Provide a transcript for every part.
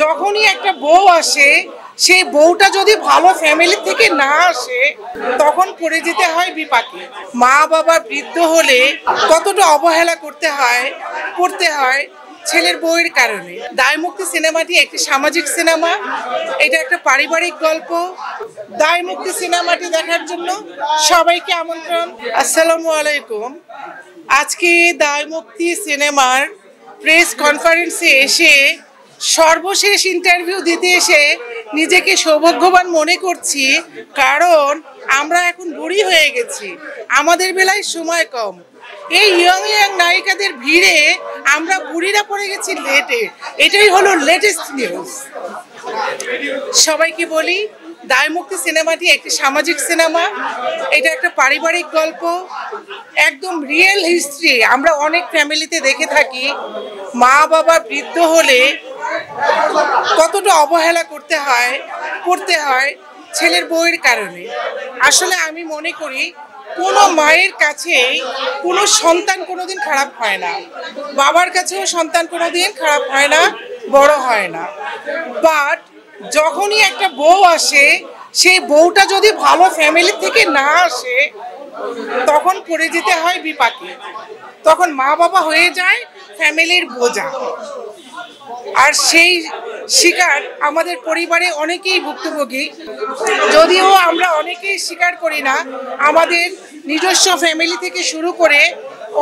যখনই একটা বউ আসে সেই বউটা যদি ভালো ফ্যামিলি থেকে না আসে তখন পড়ে যেতে হয় বিপাকে। মা বাবা বৃদ্ধ হলে কতটা অবহেলা করতে হয় ছেলের বউয়ের কারণে। দায়মুক্তি সিনেমাটি একটি সামাজিক সিনেমা, এটা একটা পারিবারিক গল্প। দায়মুক্তি সিনেমাটি দেখার জন্য সবাইকে আমন্ত্রণ। আসসালামু আলাইকুম। আজকে দায়মুক্তি সিনেমার প্রেস কনফারেন্সে এসে সর্বশেষ ইন্টারভিউ দিতে এসে নিজেকে সৌভাগ্যবান মনে করছি, কারণ আমরা এখন বুড়ি হয়ে গেছি, আমাদের বেলায় সময় কম। এই ইয়ং নায়িকাদের ভিড়ে আমরা বুড়িরা পড়ে গেছি লেটে। এটাই হলো লেটেস্ট নিউজ। সবাইকে বলি, দায়মুক্তি সিনেমাটি একটি সামাজিক সিনেমা, এটা একটা পারিবারিক গল্প, একদম রিয়েল হিস্ট্রি। আমরা অনেক ফ্যামিলিতে দেখে থাকি মা বাবা বৃদ্ধ হলে কতটা অবহেলা করতে হয় ছেলের বউয়ের কারণে। আসলে আমি মনে করি কোনো মায়ের কাছে কোনো সন্তান কোনোদিন খারাপ হয় না, বাবার কাছেও সন্তান কোনোদিন খারাপ হয় না, বড় হয় না। বাট যখনই একটা বউ আসে সেই বউটা যদি ভালো ফ্যামিলি থেকে না আসে তখন পড়ে যেতে হয় বিপাকে। তখন মা বাবা হয়ে যায় ফ্যামিলির বোঝা। আর সেই শিকার আমাদের পরিবারে অনেকেই ভুক্তভোগী, যদিও আমরা অনেকেই স্বীকার করি না। আমাদের নিজস্ব ফ্যামিলি থেকে শুরু করে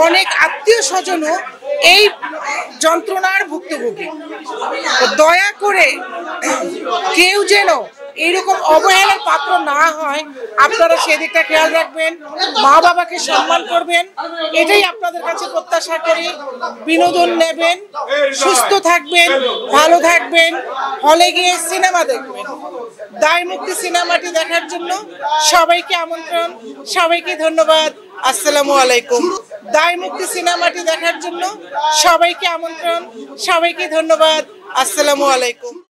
অনেক আত্মীয় স্বজনও এই যন্ত্রণার ভুক্তভোগী। দয়া করে কেউ যেন এইরকম অবহেলার পাত্র না হয়, আপনারা সেদিকটা খেয়াল রাখবেন, মা বাবাকে সম্মান করবেন, এটাই আপনাদের কাছে প্রত্যাশা করি। বিনোদন নেবেন, সুস্থ থাকবেন, ভালো থাকবেন, হলে গিয়ে সিনেমা দেখবেন। দায়মুক্তি সিনেমাটি দেখার জন্য সবাইকে আমন্ত্রণ, সবাইকে ধন্যবাদ। আসসালামু আলাইকুম। দায়মুক্তি সিনেমাটি দেখার জন্য সবাইকে আমন্ত্রণ, সবাইকে ধন্যবাদ। আসসালামু আলাইকুম।